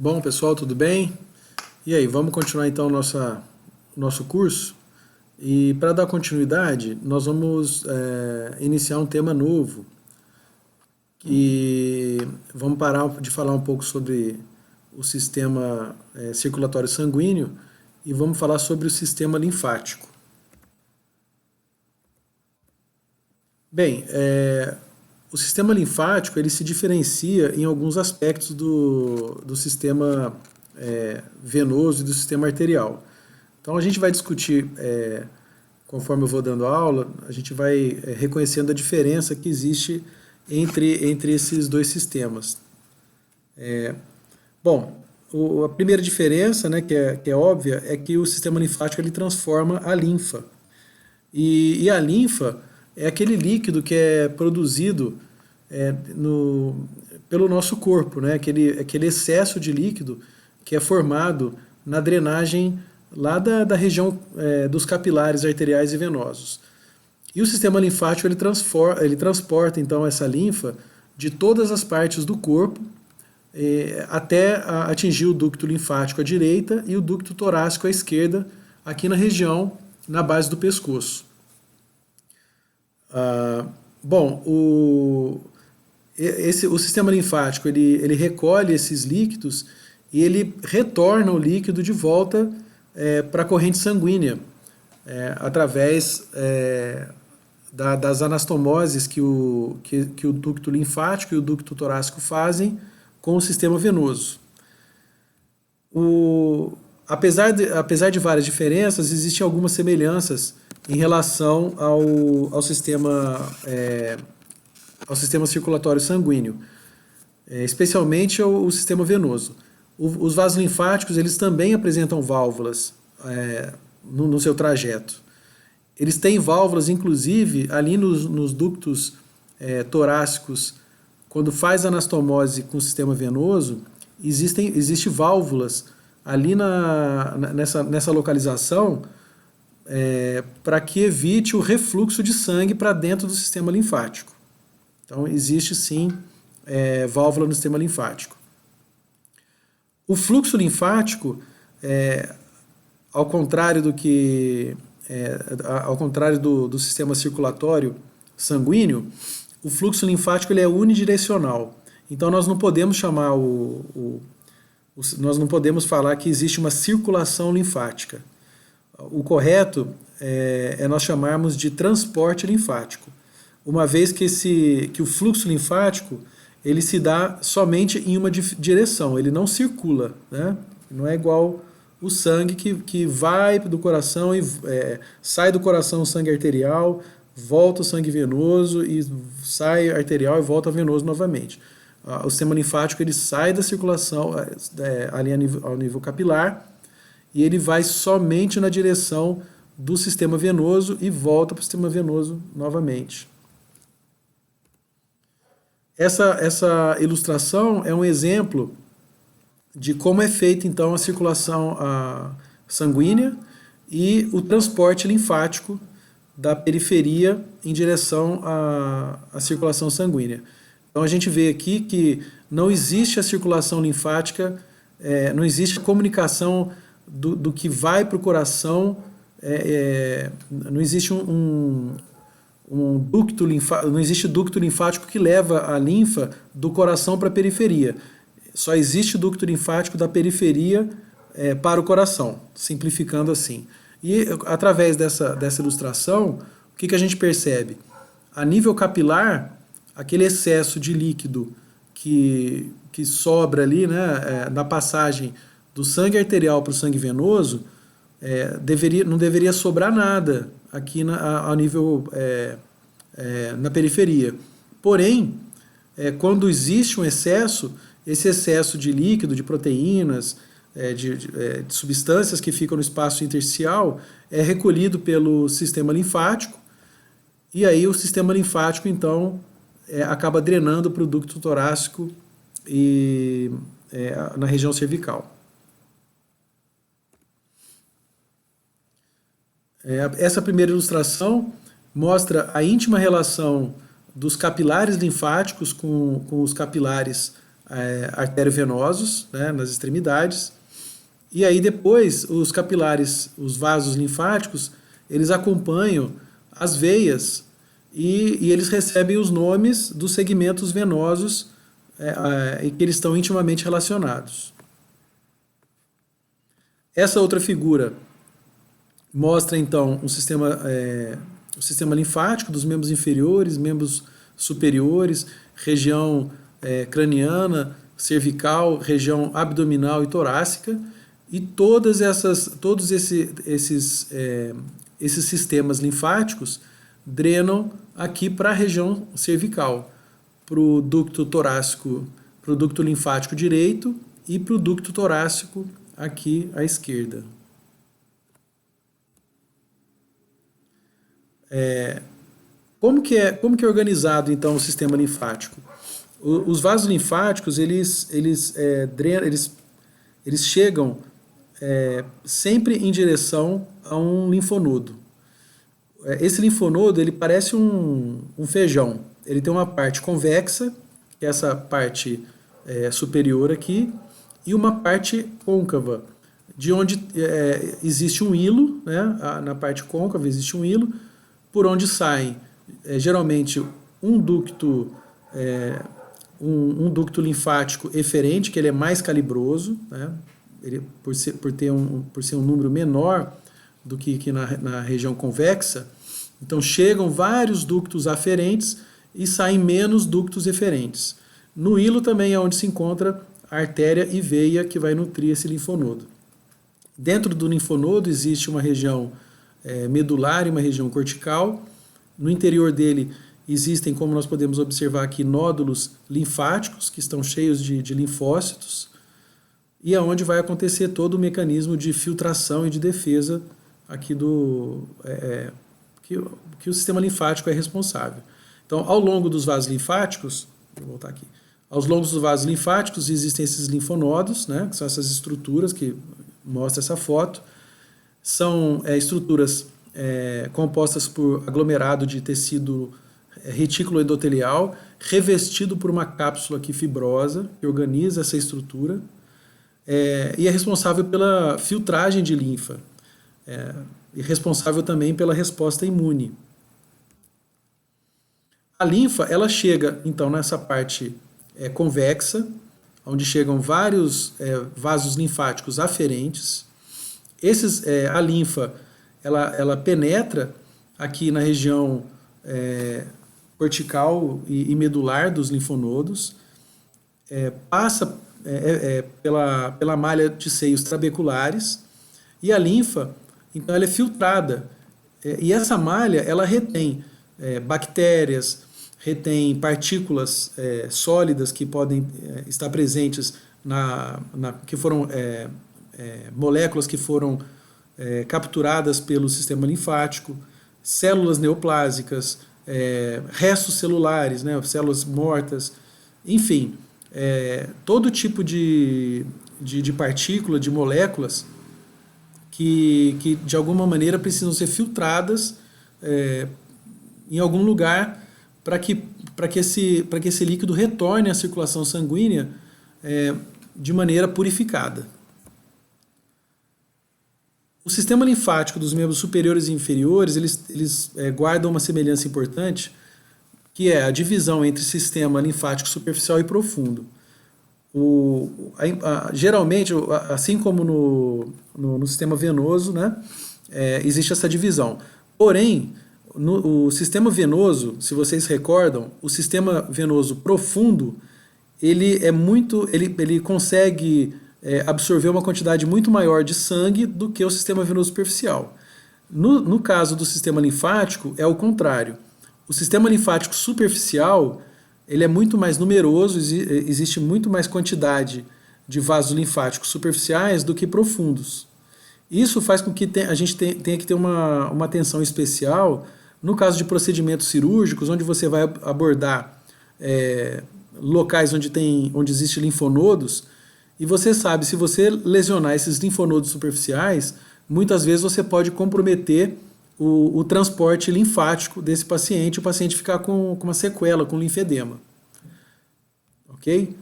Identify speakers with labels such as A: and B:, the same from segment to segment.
A: Bom, pessoal, tudo bem? E aí, vamos continuar então nosso curso? E para dar continuidade, nós vamos iniciar um tema novo. E vamos parar de falar um pouco sobre o sistema circulatório sanguíneo e vamos falar sobre o sistema linfático. Bem, o sistema linfático ele se diferencia em alguns aspectos do sistema venoso e do sistema arterial. Então a gente vai discutir, conforme eu vou dando aula, a gente vai reconhecendo a diferença que existe entre esses dois sistemas. A primeira diferença, né, que é óbvia, é que o sistema linfático ele transforma a linfa. E a linfa é aquele líquido que é produzido pelo nosso corpo, né? Aquele excesso de líquido que é formado na drenagem lá da região dos capilares arteriais e venosos. E o sistema linfático ele transporta então essa linfa de todas as partes do corpo até atingir o ducto linfático à direita e o ducto torácico à esquerda, aqui na região, na base do pescoço. O sistema linfático ele recolhe esses líquidos e ele retorna o líquido de volta para a corrente sanguínea, através das anastomoses que o ducto linfático e o ducto torácico fazem com o sistema venoso. Apesar de várias diferenças, existem algumas semelhanças em relação ao sistema circulatório sanguíneo, especialmente o sistema venoso. Os vasos linfáticos eles também apresentam válvulas no seu trajeto. Eles têm válvulas, inclusive, ali nos ductos torácicos, quando faz anastomose com o sistema venoso, existe válvulas ali nessa localização, para que evite o refluxo de sangue para dentro do sistema linfático. Então, existe sim válvula no sistema linfático. O fluxo linfático, ao contrário do sistema circulatório sanguíneo, o fluxo linfático ele é unidirecional. Então, nós não podemos falar que existe uma circulação linfática. O correto é nós chamarmos de transporte linfático, uma vez que o fluxo linfático ele se dá somente em uma direção, ele não circula, né? Não é igual o sangue que vai do coração e sai do coração o sangue arterial, volta o sangue venoso e sai arterial e volta venoso novamente. O sistema linfático ele sai da circulação ali ao nível capilar, e ele vai somente na direção do sistema venoso e volta para o sistema venoso novamente. Essa ilustração é um exemplo de como é feita então a circulação sanguínea e o transporte linfático da periferia em direção à circulação sanguínea. Então a gente vê aqui que não existe a circulação linfática, não existe a comunicação do que vai para o coração, não existe não existe ducto linfático que leva a linfa do coração para a periferia. Só existe ducto linfático da periferia para o coração, simplificando assim. E através dessa ilustração, o que a gente percebe? A nível capilar, aquele excesso de líquido que sobra ali, né, na passagem do sangue arterial para o sangue venoso, não deveria sobrar nada aqui ao nível na periferia. Porém, quando existe um excesso, esse excesso de líquido, de proteínas, de substâncias que ficam no espaço intersticial, é recolhido pelo sistema linfático, e aí o sistema linfático, então, acaba drenando para o ducto torácico e na região cervical. Essa primeira ilustração mostra a íntima relação dos capilares linfáticos com os capilares arteriovenosos, né, nas extremidades. E aí depois os capilares, os vasos linfáticos, eles acompanham as veias e eles recebem os nomes dos segmentos venosos em que eles estão intimamente relacionados. Essa outra figura mostra então o sistema linfático dos membros inferiores, membros superiores, região craniana, cervical, região abdominal e torácica, e todos esses sistemas linfáticos drenam aqui para a região cervical, para o ducto torácico, para o ducto linfático direito e para o ducto torácico aqui à esquerda. Como que é organizado então o sistema linfático? Os vasos linfáticos eles chegam sempre em direção a um linfonodo. Esse linfonodo ele parece um feijão. Ele tem uma parte convexa, que é essa parte superior aqui, e uma parte côncava, de onde existe um hilo, né? Na parte côncava existe um hilo, por onde saem geralmente um ducto linfático eferente, que ele é mais calibroso, né? Ele, por ser um número menor do que na região convexa, então chegam vários ductos aferentes e saem menos ductos eferentes. No hilo também é onde se encontra a artéria e veia que vai nutrir esse linfonodo. Dentro do linfonodo existe uma região medular e uma região cortical. No interior dele existem, como nós podemos observar aqui, nódulos linfáticos que estão cheios de linfócitos, e é onde vai acontecer todo o mecanismo de filtração e de defesa aqui que o sistema linfático é responsável. Então, ao longo dos vasos linfáticos, vou voltar aqui, aos longos dos vasos linfáticos existem esses linfonodos, né, que são essas estruturas que mostra essa foto. São estruturas compostas por aglomerado de tecido retículo endotelial, revestido por uma cápsula aqui fibrosa, que organiza essa estrutura, e é responsável pela filtragem de linfa, e responsável também pela resposta imune. A linfa, ela chega, então, nessa parte convexa, onde chegam vários vasos linfáticos aferentes. A linfa, ela penetra aqui na região cortical e medular dos linfonodos, passa pela malha de seios trabeculares, e a linfa, então, ela é filtrada. E essa malha, ela retém bactérias, retém partículas sólidas que podem estar presentes que foram moléculas que foram capturadas pelo sistema linfático, células neoplásicas, restos celulares, né, células mortas, enfim, todo tipo de partícula, de moléculas que de alguma maneira precisam ser filtradas em algum lugar para que esse líquido retorne à circulação sanguínea de maneira purificada. O sistema linfático dos membros superiores e inferiores, eles guardam uma semelhança importante, que é a divisão entre sistema linfático superficial e profundo. Geralmente, assim como no sistema venoso, né, existe essa divisão. Porém, o sistema venoso, se vocês recordam, o sistema venoso profundo, ele consegue absorver uma quantidade muito maior de sangue do que o sistema venoso superficial. No caso do sistema linfático, é o contrário. O sistema linfático superficial, ele é muito mais numeroso, existe muito mais quantidade de vasos linfáticos superficiais do que profundos. Isso faz com que a gente tenha que ter uma atenção especial no caso de procedimentos cirúrgicos, onde você vai abordar locais onde existem linfonodos, e você sabe, se você lesionar esses linfonodos superficiais, muitas vezes você pode comprometer o transporte linfático desse paciente, o paciente ficar com uma sequela, com linfedema. Ok?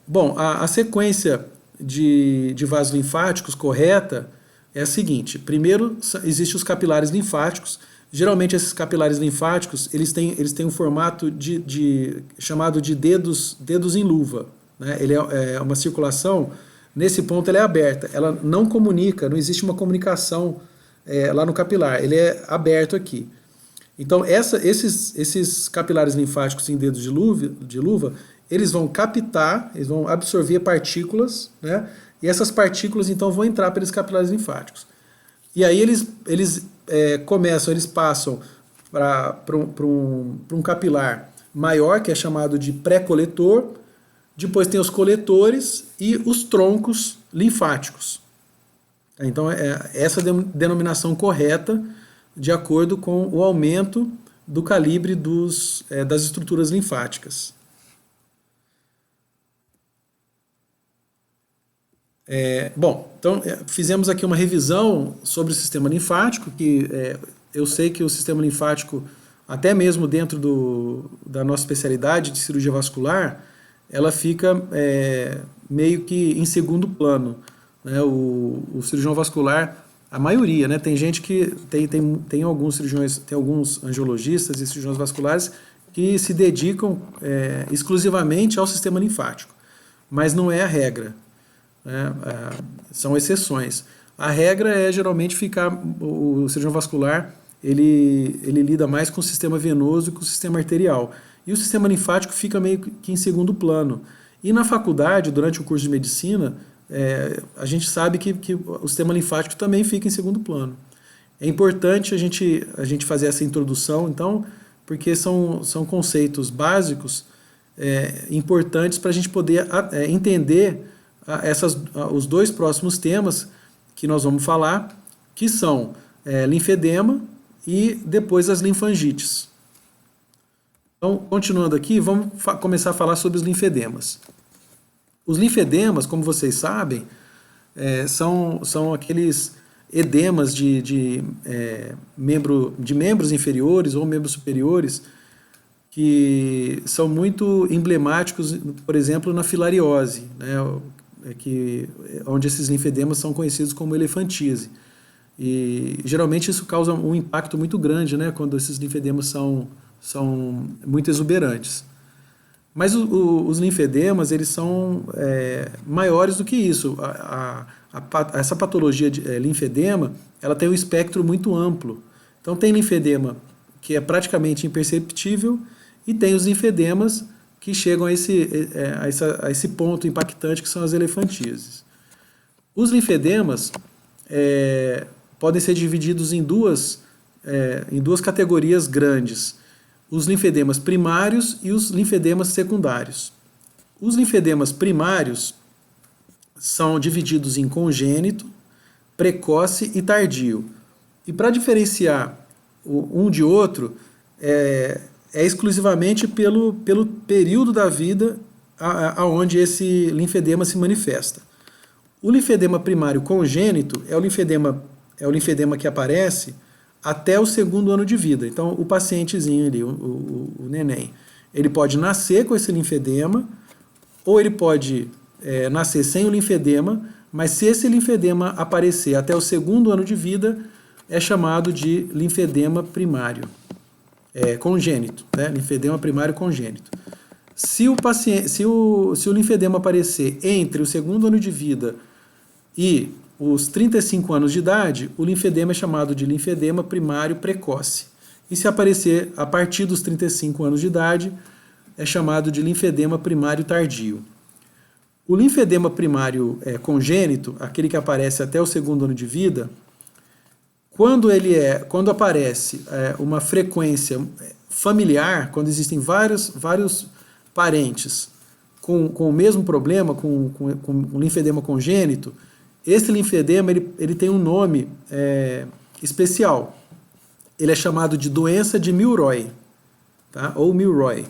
A: Bom, a sequência de vasos linfáticos correta é a seguinte. Primeiro, existem os capilares linfáticos. Geralmente, esses capilares linfáticos eles têm um formato chamado de dedos em luva. Né? Ele é uma circulação, nesse ponto ela é aberta. Ela não comunica, não existe uma comunicação lá no capilar. Ele é aberto aqui. Então, esses capilares linfáticos em dedos de luva, eles vão captar, eles vão absorver partículas, né? E essas partículas, então, vão entrar pelos capilares linfáticos. E aí eles passam para um capilar maior, que é chamado de pré-coletor. Depois tem os coletores e os troncos linfáticos. Então, essa é a denominação correta, de acordo com o aumento do calibre das estruturas linfáticas. Bom, então fizemos aqui uma revisão sobre o sistema linfático, que eu sei que o sistema linfático, até mesmo dentro da nossa especialidade de cirurgia vascular, ela fica meio que em segundo plano. Né? O cirurgião vascular, a maioria, né? Tem gente que tem alguns cirurgiões, tem alguns angiologistas e cirurgiões vasculares que se dedicam exclusivamente ao sistema linfático, mas não é a regra. Né? São exceções. A regra é geralmente o cirurgião vascular ele lida mais com o sistema venoso e com o sistema arterial. E o sistema linfático fica meio que em segundo plano. E na faculdade, durante o curso de medicina, a gente sabe que o sistema linfático também fica em segundo plano. É importante a gente fazer essa introdução, então, porque são conceitos básicos importantes para a gente poder entender os dois próximos temas que nós vamos falar, que são linfedema e depois as linfangites. Então, continuando aqui, vamos começar a falar sobre os linfedemas. Os linfedemas, como vocês sabem, são aqueles edemas de membros inferiores ou membros superiores que são muito emblemáticos, por exemplo, na filariose, né, onde esses linfedemas são conhecidos como elefantíase. E geralmente isso causa um impacto muito grande, né, quando esses linfedemas são muito exuberantes. Mas os linfedemas, eles são maiores do que isso. Essa patologia de linfedema, essa tem um espectro muito amplo. Então tem linfedema que é praticamente imperceptível e tem os linfedemas que chegam a esse ponto impactante, que são as elefantíases. Os linfedemas podem ser divididos em duas categorias grandes: os linfedemas primários e os linfedemas secundários. Os linfedemas primários são divididos em congênito, precoce e tardio. E para diferenciar um de outro, é exclusivamente pelo período da vida aonde esse linfedema se manifesta. O linfedema primário congênito é o linfedema que aparece até o segundo ano de vida. Então, o pacientezinho ali, o neném, ele pode nascer com esse linfedema, ou ele pode nascer sem o linfedema, mas se esse linfedema aparecer até o segundo ano de vida, é chamado de linfedema primário congênito, né? Linfedema primário congênito. Se o linfedema aparecer entre o segundo ano de vida e os 35 anos de idade, o linfedema é chamado de linfedema primário precoce. E se aparecer a partir dos 35 anos de idade, é chamado de linfedema primário tardio. O linfedema primário congênito, aquele que aparece até o segundo ano de vida, quando aparece uma frequência familiar, quando existem vários parentes com o mesmo problema, com linfedema congênito, esse linfedema ele tem um nome especial. Ele é chamado de doença de Milroy, tá? Ou Milroy.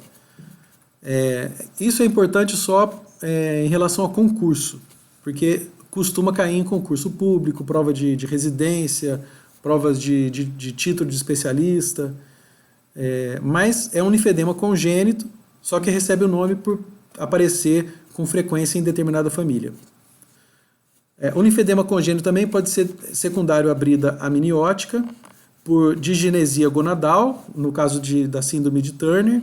A: Isso é importante só em relação ao concurso, porque costuma cair em concurso público, prova de residência, provas de título de especialista, mas é um linfedema congênito, só que recebe o nome aparecer com frequência em determinada família. O linfedema congênito também pode ser secundário à brida amniótica, por digenesia gonadal, no caso da síndrome de Turner,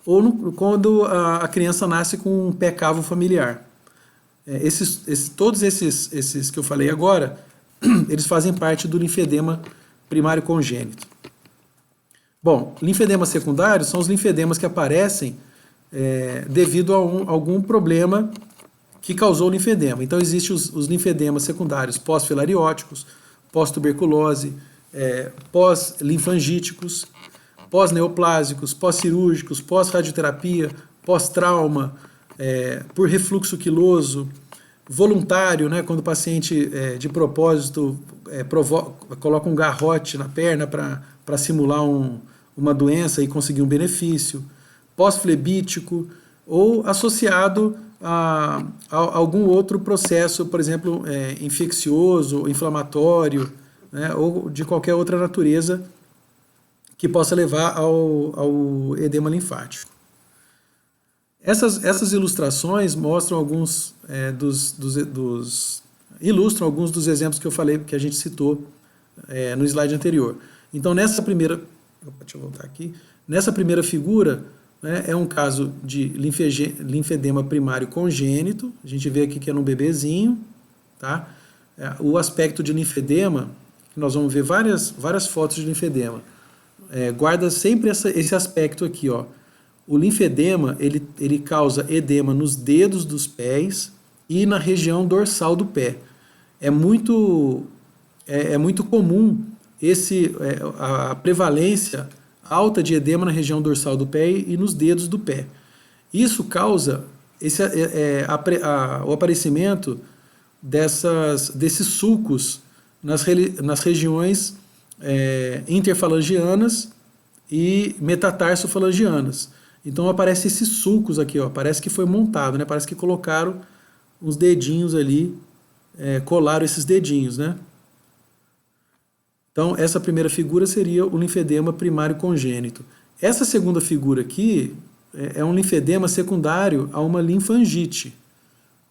A: ou quando a criança nasce com um pé cavo familiar. Todos esses que eu falei agora, eles fazem parte do linfedema primário congênito. Bom, linfedemas secundários são os linfedemas que aparecem devido a algum problema que causou o linfedema. Então, existem os linfedemas secundários pós-filarióticos, pós-tuberculose, pós-linfangíticos, pós-neoplásicos, pós-cirúrgicos, pós-radioterapia, pós-trauma, por refluxo quiloso, voluntário, né, quando o paciente, de propósito, coloca um garrote na perna para simular uma doença e conseguir um benefício, pós-flebítico, ou associado a algum outro processo, por exemplo, infeccioso, inflamatório, né, ou de qualquer outra natureza que possa levar ao edema linfático. Essas ilustrações mostram ilustram alguns dos exemplos que eu falei, que a gente citou no slide anterior. Então, deixa eu voltar aqui. Nessa primeira figura, né, é um caso de linfedema primário congênito. A gente vê aqui que é num bebezinho, tá? O aspecto de linfedema, que nós vamos ver várias fotos de linfedema. Guarda sempre esse aspecto aqui, ó. O linfedema, ele causa edema nos dedos dos pés e na região dorsal do pé. É muito comum a prevalência alta de edema na região dorsal do pé e nos dedos do pé. Isso causa o aparecimento desses sulcos nas regiões interfalangianas e metatarsofalangianas. Então aparecem esses sulcos aqui, ó, parece que foi montado, né? Parece que colocaram os dedinhos ali, colaram esses dedinhos, né? Então essa primeira figura seria o linfedema primário congênito. Essa segunda figura aqui é um linfedema secundário a uma linfangite,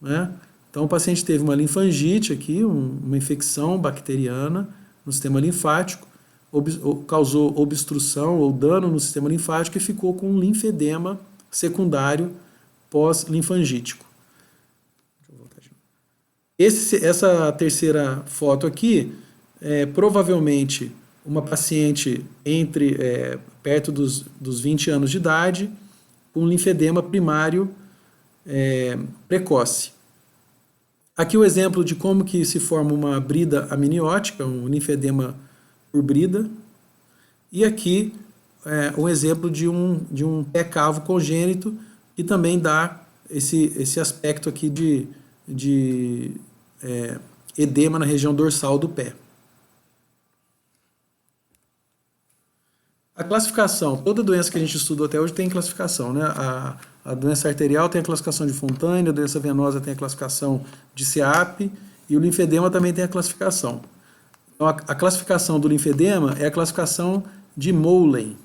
A: né? Então o paciente teve uma linfangite aqui, uma infecção bacteriana no sistema linfático, causou obstrução ou dano no sistema linfático e ficou com um linfedema secundário pós-linfangítico. Essa terceira foto aqui é provavelmente uma paciente perto dos 20 anos de idade com linfedema primário precoce. Aqui o exemplo de como que se forma uma brida amniótica, um linfedema por brida, e aqui um exemplo de um pé cavo congênito que também dá esse aspecto aqui de edema na região dorsal do pé. A classificação, toda doença que a gente estudou até hoje tem classificação, né? A doença arterial tem a classificação de Fontaine, a doença venosa tem a classificação de SEAP e o linfedema também tem a classificação. Então, a classificação do linfedema é a classificação de Moulin.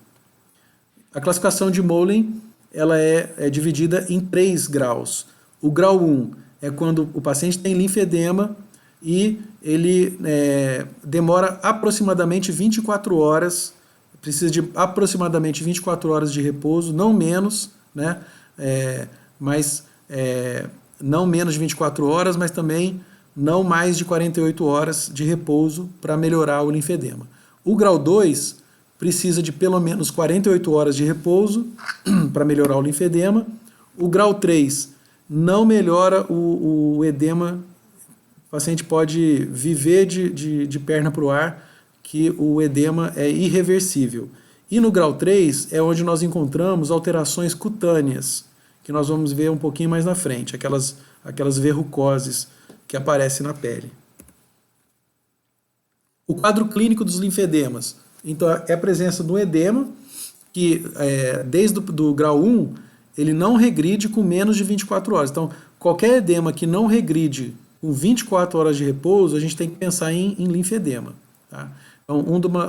A: A classificação de Moulin ela é dividida em 3 graus. O grau 1 é quando o paciente tem linfedema e ele demora aproximadamente 24 horas, precisa de aproximadamente 24 horas de repouso, não menos, né? Mas não menos de 24 horas, mas também não mais de 48 horas de repouso para melhorar o linfedema. O grau 2 precisa de pelo menos 48 horas de repouso para melhorar o linfedema. O grau 3 não melhora o edema, o paciente pode viver de perna para o ar, que o edema é irreversível. E no grau 3 é onde nós encontramos alterações cutâneas, que nós vamos ver um pouquinho mais na frente, aquelas verrucoses que aparecem na pele. O quadro clínico dos linfedemas. Então, é a presença do edema, que desde o grau 1, ele não regride com menos de 24 horas. Então, qualquer edema que não regride com 24 horas de repouso, a gente tem que pensar em linfedema. Tá? Então,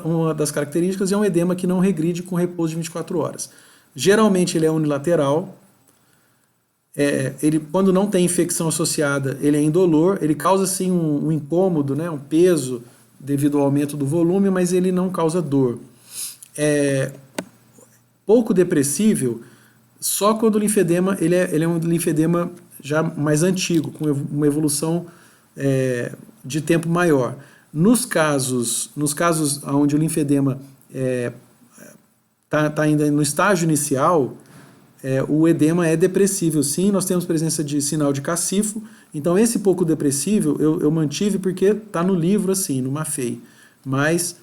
A: uma das características é um edema que não regride com repouso de 24 horas. Geralmente, ele é unilateral. Ele, quando não tem infecção associada, ele é indolor, ele causa sim um incômodo, né, um peso devido ao aumento do volume, mas ele não causa dor. Pouco depressível, só quando o linfedema ele é um linfedema já mais antigo, com uma evolução de tempo maior. Nos casos onde o linfedema está ainda no estágio inicial, o edema é depressível, sim, nós temos presença de sinal de cacifo, então esse pouco depressível eu mantive porque está no livro assim, no Maffei, mas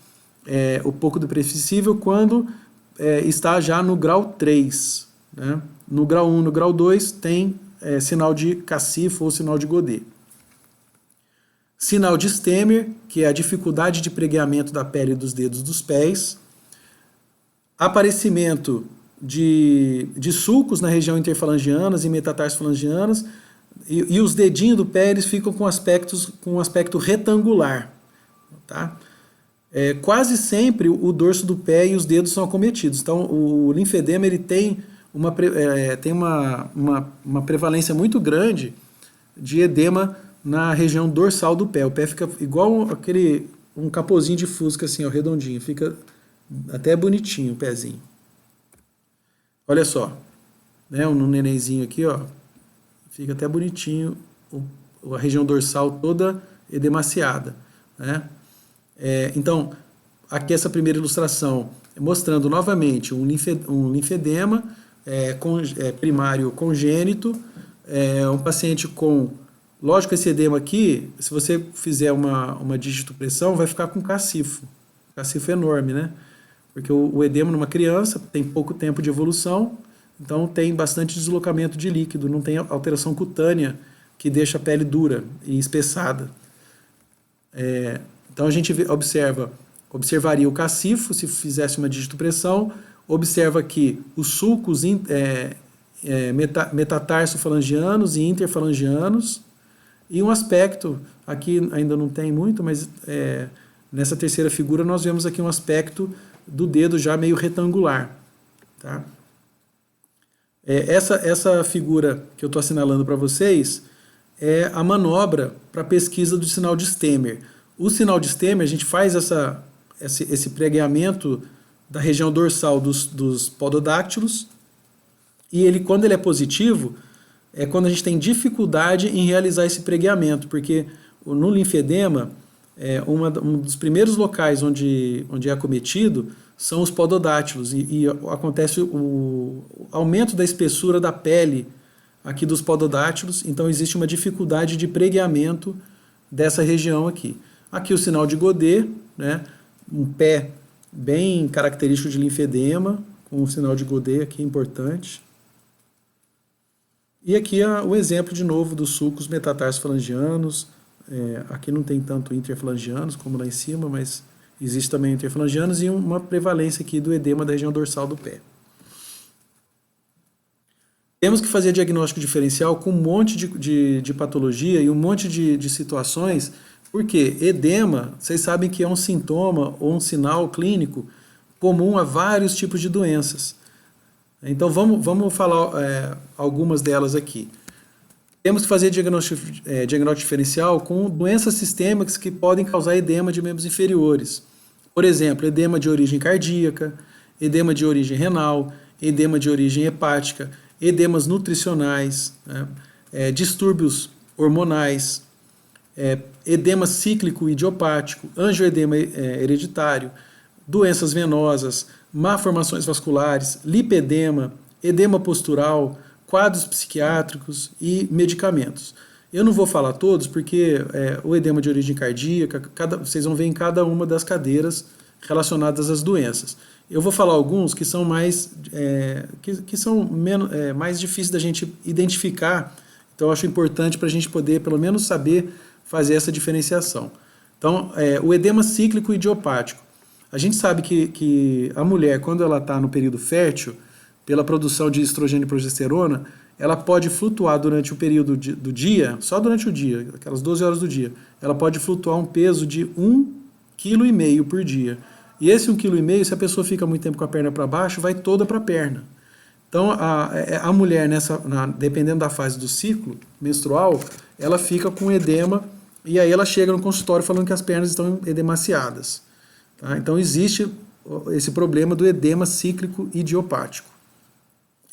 A: o pouco depressível quando está já no grau 3, né? No grau 1, no grau 2 tem sinal de cacifo ou sinal de Godet. Sinal de Stemmer, que é a dificuldade de pregueamento da pele dos dedos dos pés. Aparecimento de sulcos na região interfalangianas e metatarsofalangianas, e os dedinhos do pé eles ficam com um aspecto retangular. Tá? Quase sempre o dorso do pé e os dedos são acometidos. Então o linfedema ele tem uma prevalência muito grande de edema na região dorsal do pé. O pé fica igual um capozinho de fusca assim, ó, redondinho, fica até bonitinho o pezinho. Olha só, né, um nenenzinho aqui, ó, fica até bonitinho, a região dorsal toda edemaciada, né? Então, aqui essa primeira ilustração mostrando novamente um linfedema primário congênito, um paciente com, lógico, esse edema aqui, se você fizer uma digitopressão, vai ficar com cacifo enorme, né? Porque o edema numa criança tem pouco tempo de evolução, então tem bastante deslocamento de líquido, não tem alteração cutânea que deixa a pele dura e espessada. Então a gente observaria o cacifo se fizesse uma digitopressão, observa aqui os sulcos metatarsofalangianos e interfalangianos, e um aspecto, aqui ainda não tem muito, mas nessa terceira figura nós vemos aqui um aspecto do dedo já meio retangular. Tá? Essa figura que eu estou assinalando para vocês é a manobra para pesquisa do sinal de Stemmer. O sinal de Stemmer, a gente faz esse pregueamento da região dorsal dos pododáctilos, e quando ele é positivo, é quando a gente tem dificuldade em realizar esse pregueamento, porque no linfedema, um dos primeiros locais onde é acometido são os pododáctilos, e acontece o aumento da espessura da pele aqui dos pododáctilos, então existe uma dificuldade de pregueamento dessa região aqui. Aqui o sinal de Godet, né, um pé bem característico de linfedema, com o sinal de Godet aqui importante. E aqui o exemplo de novo dos sulcos metatarsofalangianos. Aqui não tem tanto interfalangianos como lá em cima, mas existe também interfalangianos e uma prevalência aqui do edema da região dorsal do pé. Temos que fazer diagnóstico diferencial com um monte de patologia e um monte de situações, porque edema, vocês sabem que é um sintoma ou um sinal clínico comum a vários tipos de doenças. Então vamos falar algumas delas aqui. Temos que fazer diagnóstico diferencial com doenças sistêmicas que podem causar edema de membros inferiores. Por exemplo, edema de origem cardíaca, edema de origem renal, edema de origem hepática, edemas nutricionais, né, distúrbios hormonais, edema cíclico idiopático, angioedema hereditário, doenças venosas, malformações vasculares, lipedema, edema postural, quadros psiquiátricos e medicamentos. Eu não vou falar todos porque o edema de origem cardíaca, vocês vão ver em cada uma das cadeiras relacionadas às doenças. Eu vou falar alguns que são mais mais difíceis da gente identificar, então eu acho importante para a gente poder pelo menos saber fazer essa diferenciação. Então, o edema cíclico idiopático. A gente sabe que a mulher, quando ela está no período fértil, pela produção de estrogênio e progesterona, ela pode flutuar durante o período do dia, só durante o dia, aquelas 12 horas do dia, ela pode flutuar um peso de 1,5 kg por dia. E esse 1,5 kg, se a pessoa fica muito tempo com a perna para baixo, vai toda para a perna. Então, a mulher, dependendo da fase do ciclo menstrual, ela fica com edema e aí ela chega no consultório falando que as pernas estão edemaciadas. Tá? Então, existe esse problema do edema cíclico idiopático.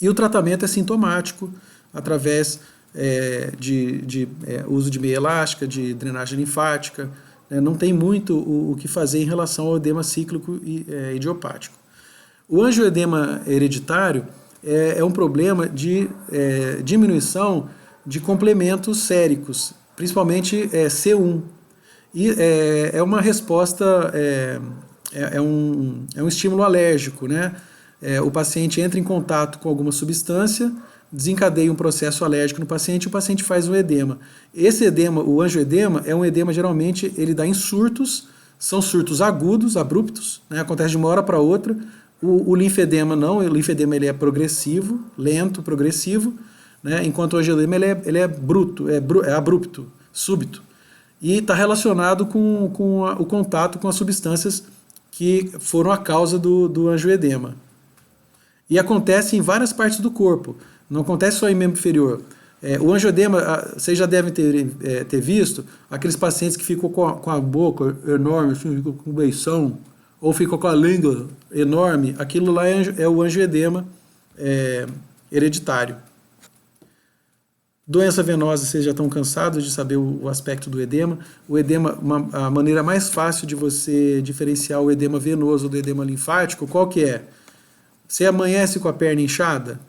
A: E o tratamento é sintomático, através de uso de meia elástica, de drenagem linfática. Não tem muito o que fazer em relação ao edema cíclico idiopático. O angioedema hereditário é um problema de diminuição de complementos séricos, principalmente C1. E é uma resposta, é um estímulo alérgico, né? O paciente entra em contato com alguma substância, desencadeia um processo alérgico no paciente e o paciente faz um edema. Esse edema, o angioedema, é um edema, geralmente, ele dá em surtos, são surtos agudos, abruptos, né? Acontece de uma hora para outra. O linfedema não, o linfedema ele é progressivo, lento, progressivo, né? Enquanto o angioedema ele é bruto, é abrupto, súbito. E está relacionado com o contato com as substâncias que foram a causa do angioedema. E acontece em várias partes do corpo, não acontece só em membro inferior. O angioedema, vocês já devem ter visto, aqueles pacientes que ficam com a boca enorme, assim, ficam com beição, ou ficam com a língua enorme, aquilo lá é o angioedema hereditário. Doença venosa, vocês já estão cansados de saber o aspecto do edema. O edema, a maneira mais fácil de você diferenciar o edema venoso do edema linfático, qual que é? Você amanhece com a perna inchada,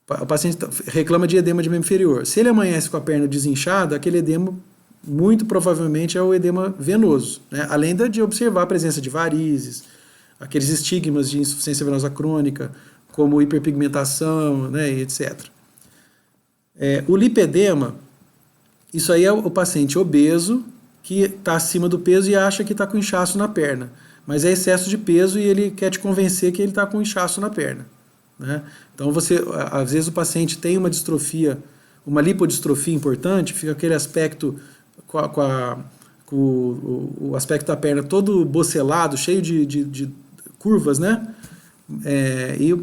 A: o paciente reclama de edema de membro inferior. Se ele amanhece com a perna desinchada, aquele edema muito provavelmente é o edema venoso, né? Além de observar a presença de varizes, aqueles estigmas de insuficiência venosa crônica, como hiperpigmentação, né, etc. O lipedema, isso aí é o paciente obeso que está acima do peso e acha que está com inchaço na perna, mas é excesso de peso e ele quer te convencer que ele está com inchaço na perna, né? Então, às vezes o paciente tem uma distrofia, uma lipodistrofia importante, fica aquele aspecto com o aspecto da perna todo bocelado, cheio de curvas, né?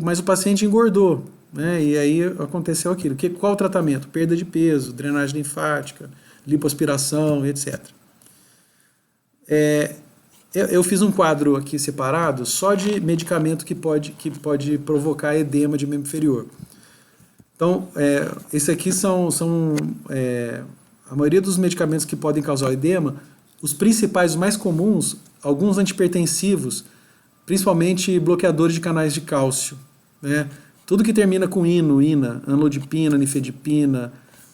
A: Mas o paciente engordou, né? E aí aconteceu aquilo. Qual o tratamento? Perda de peso, drenagem linfática, lipoaspiração, etc. Eu fiz um quadro aqui separado só de medicamento que pode provocar edema de membro inferior. Então, esse aqui são a maioria dos medicamentos que podem causar edema. Os principais, os mais comuns, alguns antipertensivos, principalmente bloqueadores de canais de cálcio, né? Tudo que termina com ina, amlodipina, nifedipina,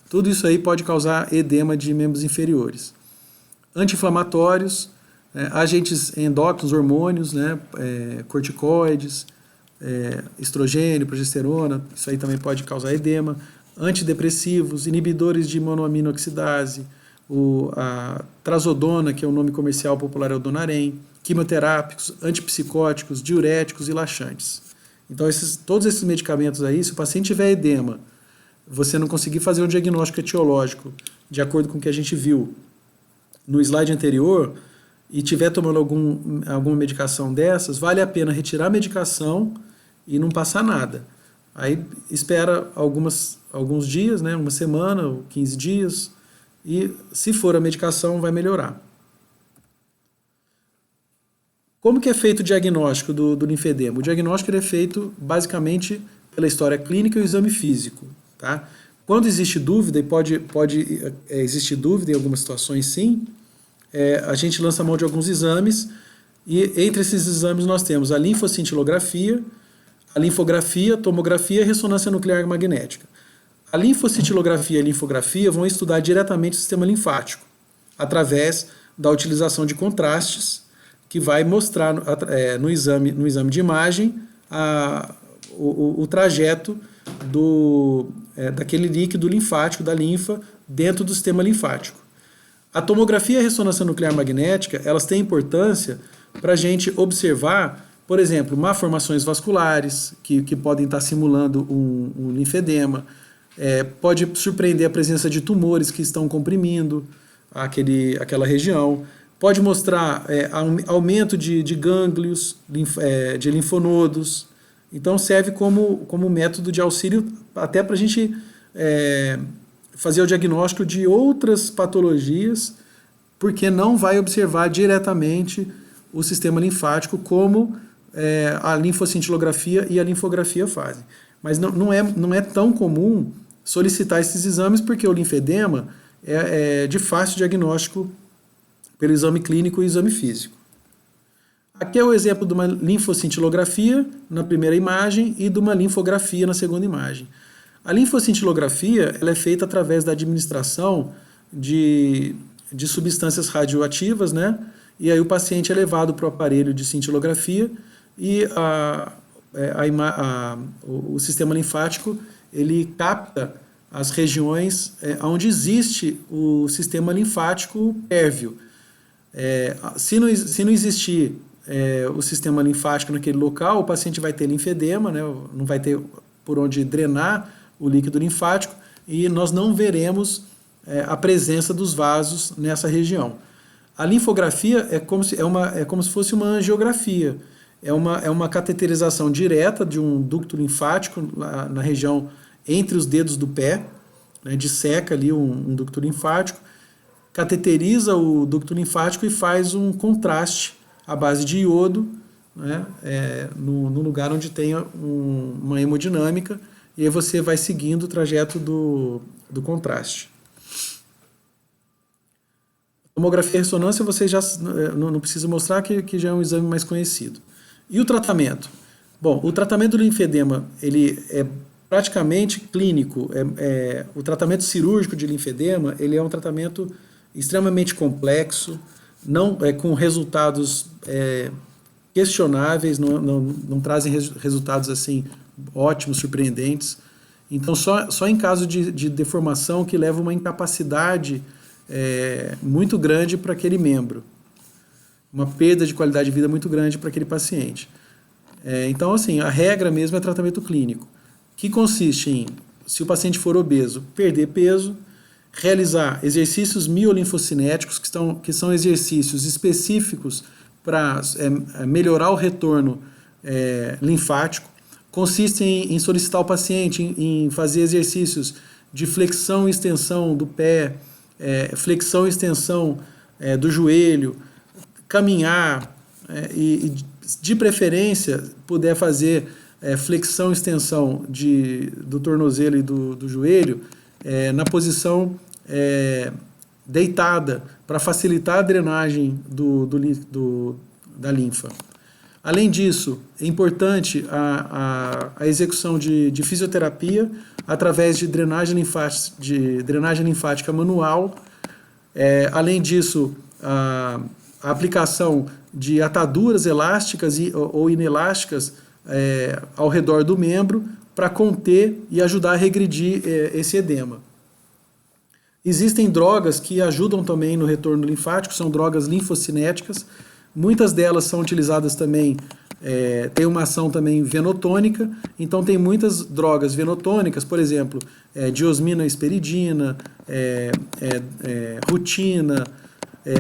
A: tudo isso aí pode causar edema de membros inferiores. Anti-inflamatórios, agentes endócrinos, hormônios, né? Corticoides, estrogênio, progesterona, isso aí também pode causar edema. Antidepressivos, inibidores de monoaminoxidase, a trazodona, que é o nome comercial popular é o Donarém, quimioterápicos, antipsicóticos, diuréticos e laxantes. Então, todos esses medicamentos aí, se o paciente tiver edema, você não conseguir fazer um diagnóstico etiológico, de acordo com o que a gente viu no slide anterior, e tiver tomando alguma medicação dessas, vale a pena retirar a medicação e não passar nada. Aí espera alguns dias, né, uma semana ou 15 dias, e se for a medicação vai melhorar. Como que é feito o diagnóstico do linfedema? O diagnóstico é feito basicamente pela história clínica e o exame físico. Tá? Quando existe dúvida, e pode existir dúvida em algumas situações sim, a gente lança mão de alguns exames, e entre esses exames nós temos a linfocintilografia, a linfografia, tomografia e ressonância nuclear magnética. A linfocintilografia e a linfografia vão estudar diretamente o sistema linfático, através da utilização de contrastes, que vai mostrar no exame de imagem o trajeto daquele líquido linfático, da linfa, dentro do sistema linfático. A tomografia e a ressonância nuclear magnética, elas têm importância para a gente observar, por exemplo, malformações vasculares, que podem estar simulando um linfedema, pode surpreender a presença de tumores que estão comprimindo aquela região, pode mostrar aumento de gânglios, de linfonodos, Então serve como método de auxílio até para a gente fazer o diagnóstico de outras patologias, porque não vai observar diretamente o sistema linfático como a linfocintilografia e a linfografia fazem. Mas não é tão comum solicitar esses exames, porque o linfedema é de fácil diagnóstico pelo exame clínico e exame físico. Aqui é o exemplo de uma linfocintilografia na primeira imagem e de uma linfografia na segunda imagem. A linfocintilografia ela é feita através da administração de substâncias radioativas, né? E aí o paciente é levado para o aparelho de cintilografia e o sistema linfático ele capta as regiões onde existe o sistema linfático pérvio. Se não existir o sistema linfático naquele local, o paciente vai ter linfedema, né? Não vai ter por onde drenar o líquido linfático e nós não veremos a presença dos vasos nessa região. A linfografia é como se fosse uma angiografia, é uma cateterização direta de um ducto linfático na região entre os dedos do pé, né? Disseca ali um ducto linfático, cateteriza o ducto linfático e faz um contraste à base de iodo, né? No lugar onde tem uma hemodinâmica, e aí você vai seguindo o trajeto do contraste. Tomografia e ressonância você já não precisa mostrar, que já é um exame mais conhecido. E o tratamento? Bom, o tratamento do linfedema ele é praticamente clínico. O tratamento cirúrgico de linfedema ele é um tratamento extremamente complexo, com resultados questionáveis, não trazem resultados assim ótimos, surpreendentes. Então, só em caso de deformação que leva uma incapacidade muito grande para aquele membro, uma perda de qualidade de vida muito grande para aquele paciente. Então, assim, a regra mesmo é tratamento clínico, que consiste em, se o paciente for obeso, perder peso, realizar exercícios miolinfocinéticos, que são exercícios específicos para melhorar o retorno linfático. Consiste em solicitar o paciente em fazer exercícios de flexão e extensão do pé, flexão e extensão do joelho, caminhar e de preferência puder fazer flexão e extensão do tornozelo e do joelho na posição deitada, para facilitar a drenagem da linfa. Além disso, é importante a execução de fisioterapia através de drenagem linfática manual. Além disso, a aplicação de ataduras elásticas ou inelásticas ao redor do membro para conter e ajudar a regredir esse edema. Existem drogas que ajudam também no retorno linfático, são drogas linfocinéticas. Muitas delas são utilizadas também, tem uma ação também venotônica, então tem muitas drogas venotônicas, por exemplo, diosmina esperidina, rutina,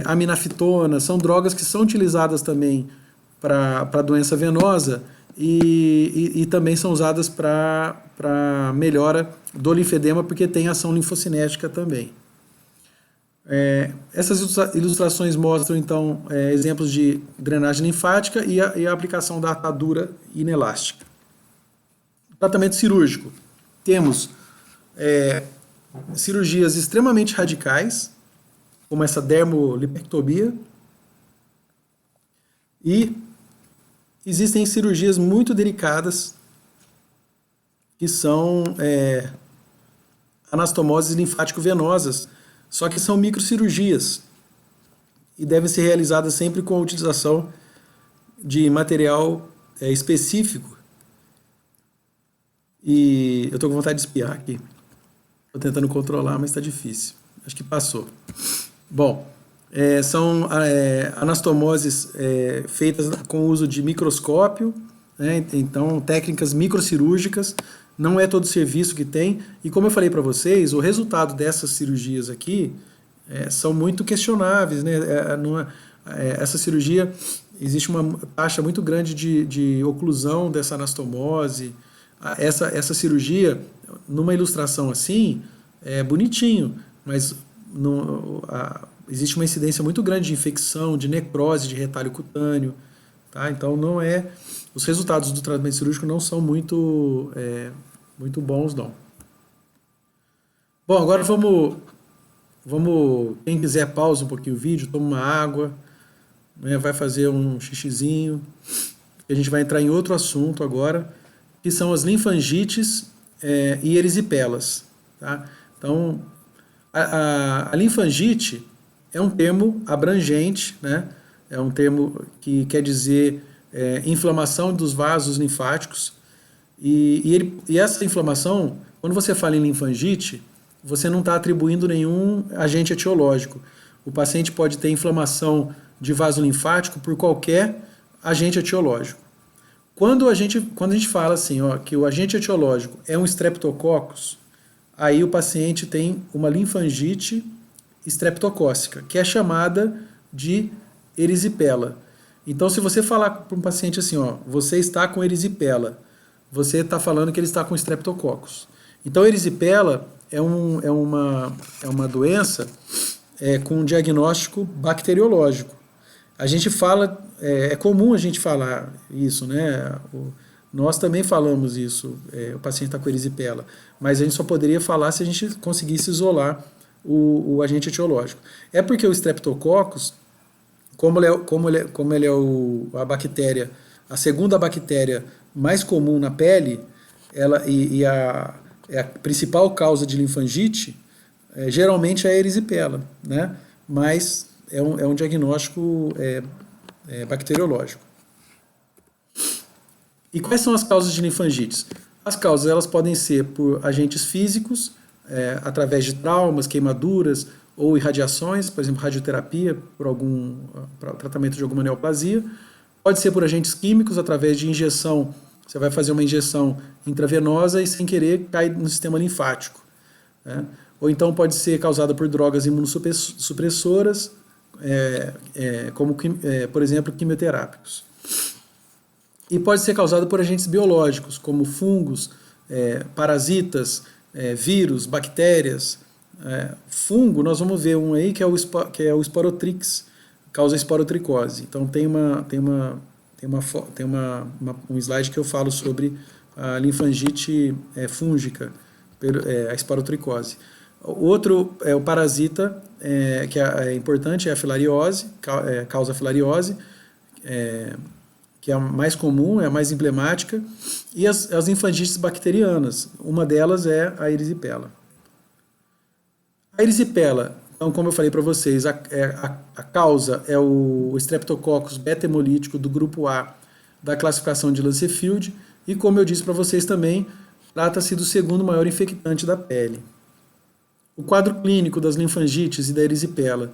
A: aminafitona, são drogas que são utilizadas também para doença venosa e também são usadas para melhora do linfedema, porque tem ação linfocinética também. Essas ilustrações mostram, então, exemplos de drenagem linfática e a aplicação da atadura inelástica. Tratamento cirúrgico. Temos cirurgias extremamente radicais, como essa dermolipectomia, e existem cirurgias muito delicadas, que são anastomoses linfático-venosas, só que são microcirurgias e devem ser realizadas sempre com a utilização de material específico. E eu estou com vontade de espiar aqui. Estou tentando controlar, mas está difícil. Acho que passou. Bom, são anastomoses feitas com o uso de microscópio, né? Então técnicas microcirúrgicas. Não é todo serviço que tem, e como eu falei para vocês, o resultado dessas cirurgias aqui são muito questionáveis, né? essa cirurgia, existe uma taxa muito grande de oclusão dessa anastomose. Essa cirurgia, numa ilustração assim, é bonitinho, mas existe uma incidência muito grande de infecção, de necrose, de retalho cutâneo. Tá? Então, os resultados do tratamento cirúrgico não são muito bons, não. Bom, agora quem quiser pausa um pouquinho o vídeo, toma uma água, né, vai fazer um xixizinho. A gente vai entrar em outro assunto agora, que são as linfangites e erisipelas. Tá? Então, a linfangite é um termo abrangente, né? É um termo que quer dizer inflamação dos vasos linfáticos. E essa inflamação, quando você fala em linfangite, você não está atribuindo nenhum agente etiológico. O paciente pode ter inflamação de vaso linfático por qualquer agente etiológico. Quando a gente fala assim, que o agente etiológico é um streptococcus, aí o paciente tem uma linfangite streptocócica, que é chamada de erisipela. Então, se você falar para um paciente assim, você está com erisipela, você está falando que ele está com streptococcus. Então, erisipela é uma doença com um diagnóstico bacteriológico. A gente fala, é comum a gente falar isso, né? Nós também falamos isso, o paciente está com erisipela, mas a gente só poderia falar se a gente conseguisse isolar o agente etiológico. É porque o streptococcus, como ele é a bactéria, a segunda bactéria mais comum na pele, é a principal causa de linfangite, geralmente é a erisipela, né? Mas é um diagnóstico bacteriológico. E quais são as causas de linfangites? As causas elas podem ser por agentes físicos, através de traumas, queimaduras ou irradiações, por exemplo, radioterapia para tratamento de alguma neoplasia. Pode ser por agentes químicos, através de injeção. Você vai fazer uma injeção intravenosa e, sem querer, cai no sistema linfático. Né? Ou então pode ser causada por drogas imunossupressoras, como, por exemplo, quimioterápicos. E pode ser causada por agentes biológicos, como fungos, parasitas, vírus, bactérias. Fungo, nós vamos ver um aí que é o Sporotrix, causa esporotricose. Então tem um slide que eu falo sobre a linfangite fúngica, a esporotricose. O outro é o parasita, que é importante, é a filariose, causa filariose, que é a mais comum, é a mais emblemática, e as linfangites bacterianas. Uma delas é a erisipela. A erisipela, então, como eu falei para vocês, a causa é o Streptococcus beta-hemolítico do grupo A da classificação de Lancefield, e como eu disse para vocês também, trata-se do segundo maior infectante da pele. O quadro clínico das linfangites e da erisipela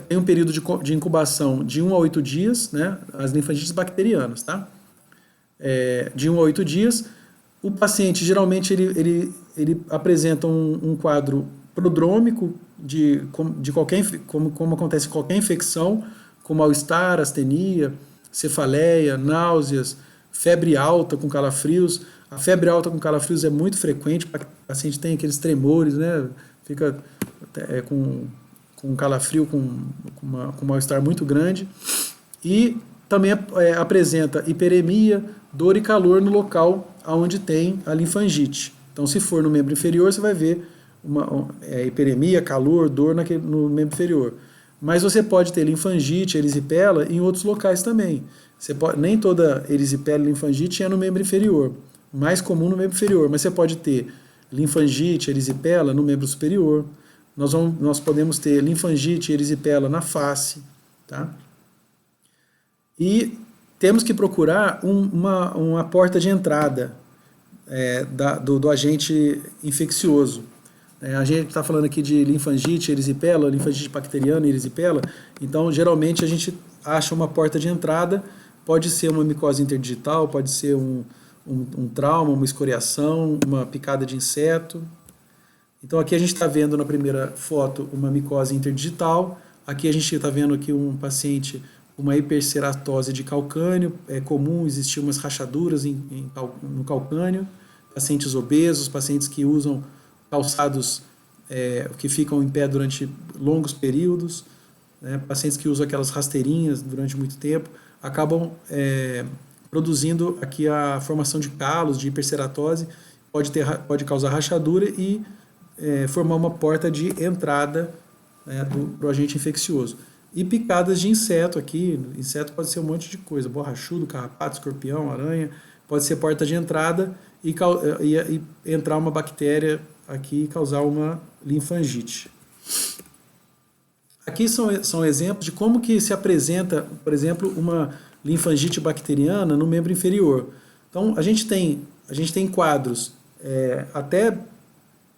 A: tem um período de incubação de 1 a 8 dias, né, as linfangites bacterianas, tá? De 1 a 8 dias. O paciente, geralmente, ele apresenta um quadro prodrômico como acontece em qualquer infecção, como mal-estar, astenia, cefaleia, náuseas, febre alta com calafrios. A febre alta com calafrios é muito frequente, o paciente tem aqueles tremores, né? Fica com um calafrio, com mal-estar muito grande. E também apresenta hiperemia, dor e calor no local onde tem a linfangite. Então, se for no membro inferior, você vai ver hiperemia, calor, dor no membro inferior. Mas você pode ter linfangite, erisipela em outros locais também. Nem toda erisipela e linfangite é no membro inferior. Mais comum no membro inferior, mas você pode ter linfangite, erisipela no membro superior. Nós podemos ter linfangite e erisipela na face. Tá? E temos que procurar uma porta de entrada do agente infeccioso. A gente está falando aqui de linfangite, erisipela, linfangite bacteriana e erisipela, então geralmente a gente acha uma porta de entrada, pode ser uma micose interdigital, pode ser um trauma, uma escoriação, uma picada de inseto. Então aqui a gente está vendo na primeira foto uma micose interdigital, Aqui a gente está vendo aqui um paciente com uma hiperceratose de calcânio. É comum existir umas rachaduras no calcânio. Pacientes obesos, pacientes que usam calçados que ficam em pé durante longos períodos, né? Pacientes que usam aquelas rasteirinhas durante muito tempo, acabam produzindo aqui a formação de calos, de hiperceratose, pode causar rachadura e formar uma porta de entrada, né, do agente infeccioso. E picadas de inseto aqui, inseto pode ser um monte de coisa, borrachudo, carrapato, escorpião, aranha, pode ser porta de entrada e entrar uma bactéria aqui e causar uma linfangite. Aqui são exemplos de como que se apresenta, por exemplo, uma linfangite bacteriana no membro inferior. Então, a gente tem quadros até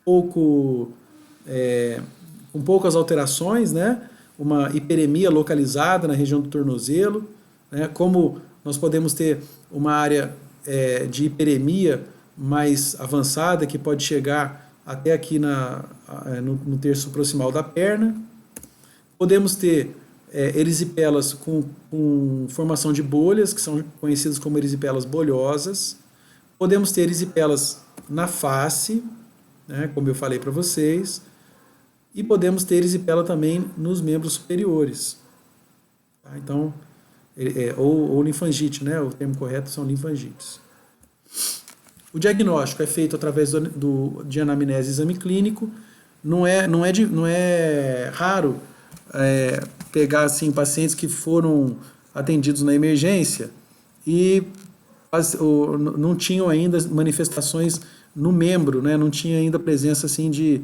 A: com poucas alterações, né? Uma hiperemia localizada na região do tornozelo, né? Como nós podemos ter uma área de hiperemia mais avançada, que pode chegar até aqui no terço proximal da perna. Podemos ter erisipelas com formação de bolhas, que são conhecidas como erisipelas bolhosas. Podemos ter erisipelas na face, né, como eu falei para vocês. E podemos ter erisipela também nos membros superiores. Tá? Então, ou linfangite, né? O termo correto são linfangites. O diagnóstico é feito através de anamnese e exame clínico. Não é raro pegar assim, pacientes que foram atendidos na emergência e não tinham ainda manifestações no membro, né? Não tinha ainda presença assim, de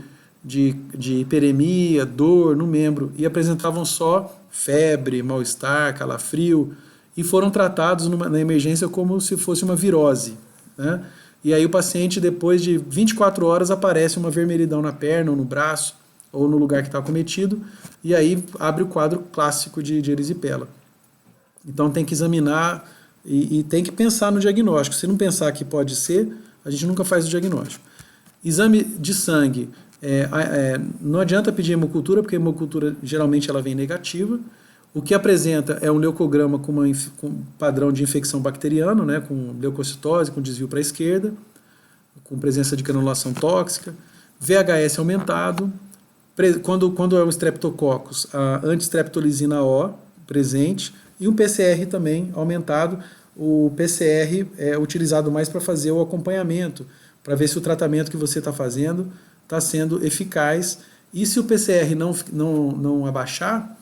A: hiperemia, dor no membro, e apresentavam só febre, mal-estar, calafrio, e foram tratados na emergência como se fosse uma virose, né? E aí o paciente, depois de 24 horas, aparece uma vermelhidão na perna, ou no braço, ou no lugar que está acometido, e aí abre o quadro clássico de erisipela. Então tem que examinar e tem que pensar no diagnóstico. Se não pensar que pode ser, a gente nunca faz o diagnóstico. Exame de sangue. Não adianta pedir hemocultura, porque a hemocultura geralmente ela vem negativa. O que apresenta é um leucograma com padrão de infecção bacteriana, né, com leucocitose, com desvio para a esquerda, com presença de granulação tóxica, VHS aumentado, quando é um streptococcus, a antistreptolizina O presente, e um PCR também aumentado. O PCR é utilizado mais para fazer o acompanhamento, para ver se o tratamento que você está fazendo está sendo eficaz. E se o PCR não abaixar,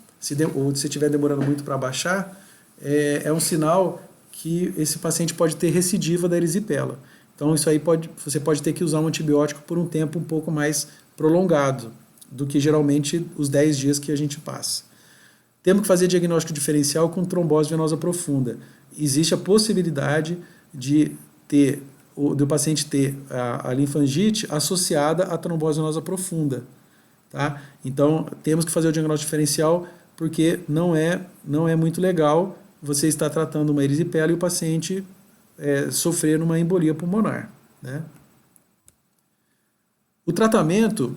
A: ou se estiver demorando muito para abaixar, é um sinal que esse paciente pode ter recidiva da erisipela. Então isso aí você pode ter que usar um antibiótico por um tempo um pouco mais prolongado do que geralmente os 10 dias que a gente passa. Temos que fazer diagnóstico diferencial com trombose venosa profunda. Existe a possibilidade do paciente ter a linfangite associada à trombose venosa profunda. Tá? Então, temos que fazer o diagnóstico diferencial, porque não é muito legal você estar tratando uma erisipela e o paciente sofrer uma embolia pulmonar, né? O tratamento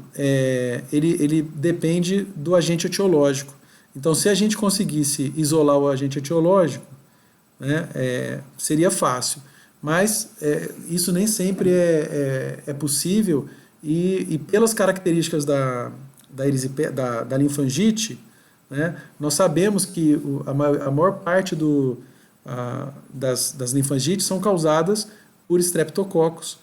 A: ele depende do agente etiológico. Então, se a gente conseguisse isolar o agente etiológico, né, seria fácil. Mas isso nem sempre é possível, e pelas características da linfangite, né, nós sabemos que a maior parte das linfangites são causadas por streptococcus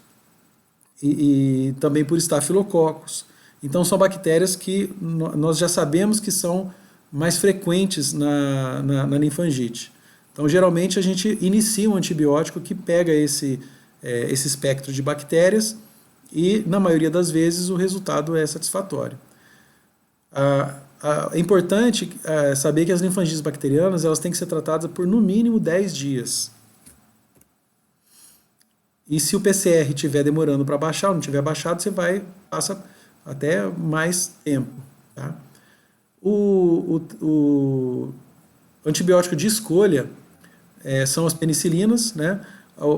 A: e também por estafilococcus. Então são bactérias que nós já sabemos que são mais frequentes na linfangite. Então geralmente a gente inicia um antibiótico que pega esse espectro de bactérias e na maioria das vezes o resultado é satisfatório. É importante saber que as linfangites bacterianas elas têm que ser tratadas por no mínimo 10 dias. E se o PCR estiver demorando para baixar, ou não tiver baixado, você passa até mais tempo. Tá? O antibiótico de escolha são as penicilinas, né?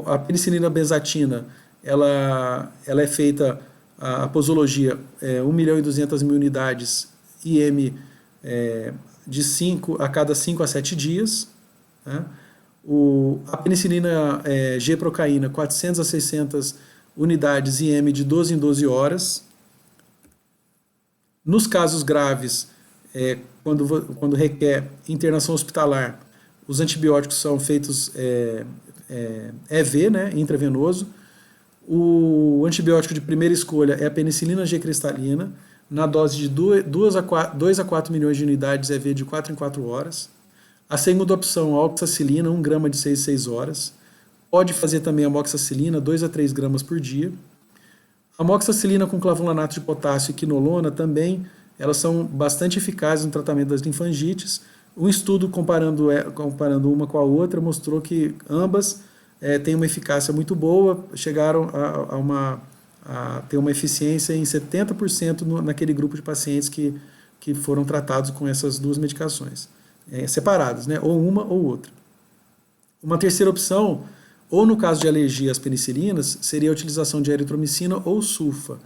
A: A penicilina benzatina, ela é feita, a posologia, 1.200.000 unidades IM a cada 5 a 7 dias. Né? A penicilina G-procaína, 400 a 600 unidades IM de 12 em 12 horas. Nos casos graves, quando requer internação hospitalar, os antibióticos são feitos EV, né, intravenoso. O antibiótico de primeira escolha é a penicilina G cristalina, na dose de 2 a 4 milhões de unidades EV de 4 em 4 horas. A segunda opção, a oxacilina, 1 grama de 6 em 6 horas. Pode fazer também a amoxicilina, 2 a 3 gramas por dia. A amoxicilina com clavulanato de potássio e quinolona também, elas são bastante eficazes no tratamento das linfangites. Um estudo comparando uma com a outra mostrou que ambas têm uma eficácia muito boa, chegaram a ter uma eficiência em 70% naquele grupo de pacientes que foram tratados com essas duas medicações, separadas, né? Ou uma ou outra. Uma terceira opção, ou no caso de alergia às penicilinas, seria a utilização de eritromicina ou sulfa.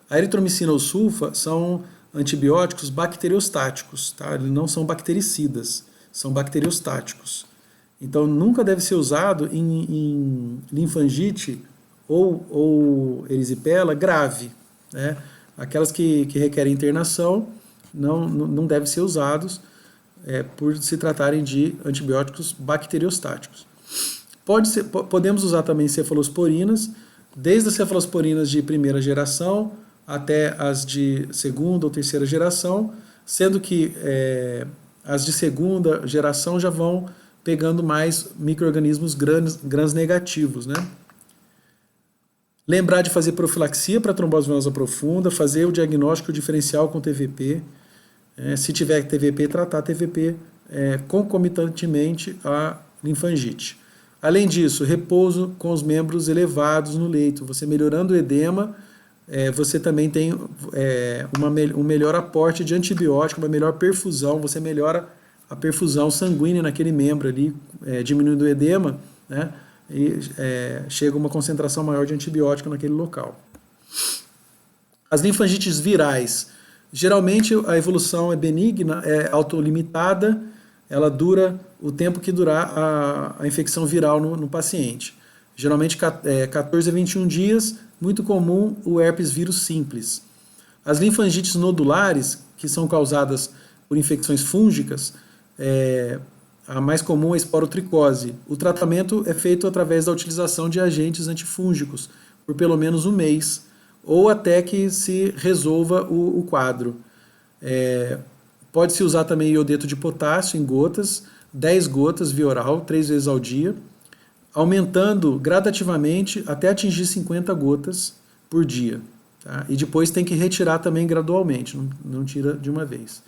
A: A eritromicina ou sulfa são antibióticos bacteriostáticos, tá? Eles não são bactericidas, são bacteriostáticos. Então nunca deve ser usado em linfangite ou erisipela grave, né? Aquelas que requerem internação não devem ser usados por se tratarem de antibióticos bacteriostáticos. Podemos usar também cefalosporinas, desde as cefalosporinas de primeira geração até as de segunda ou terceira geração, sendo que as de segunda geração já vão pegando mais micro-organismos gram-negativos, né? Lembrar de fazer profilaxia para trombose venosa profunda, fazer o diagnóstico diferencial com TVP, se tiver TVP, tratar TVP concomitantemente à linfangite. Além disso, repouso com os membros elevados no leito. Você melhorando o edema, você também tem um melhor aporte de antibiótico, uma melhor perfusão, você melhora a perfusão sanguínea naquele membro ali, diminuindo o edema, né? E chega uma concentração maior de antibiótico naquele local. As linfangites virais, geralmente a evolução é benigna, é autolimitada, ela dura o tempo que durar a infecção viral no paciente. Geralmente 14 a 21 dias, muito comum o herpes vírus simples. As linfangites nodulares, que são causadas por infecções fúngicas, a mais comum é a esporotricose. O tratamento é feito através da utilização de agentes antifúngicos por pelo menos um mês, ou até que se resolva o quadro. Pode-se usar também iodeto de potássio em gotas, 10 gotas via oral, 3 vezes ao dia, aumentando gradativamente até atingir 50 gotas por dia. Tá? E depois tem que retirar também gradualmente, não tira de uma vez.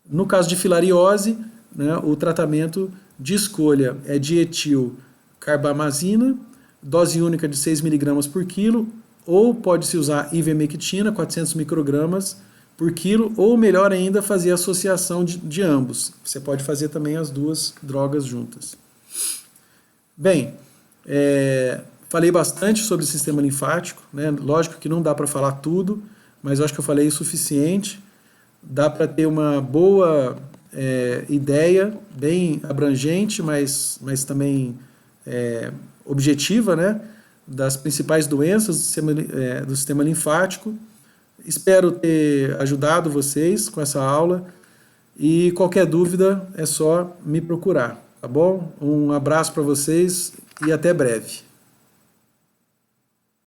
A: No caso de filariose, né, o tratamento de escolha é dietilcarbamazina, dose única de 6 mg por quilo, ou pode-se usar ivermectina, 400 microgramas por quilo, ou melhor ainda, fazer associação de ambos. Você pode fazer também as duas drogas juntas. Bem, falei bastante sobre o sistema linfático, né? Lógico que não dá para falar tudo, mas eu acho que eu falei o suficiente. Dá para ter uma boa ideia, bem abrangente, mas também objetiva, né? Das principais doenças do sistema linfático. Espero ter ajudado vocês com essa aula e qualquer dúvida é só me procurar, tá bom? Um abraço para vocês e até breve.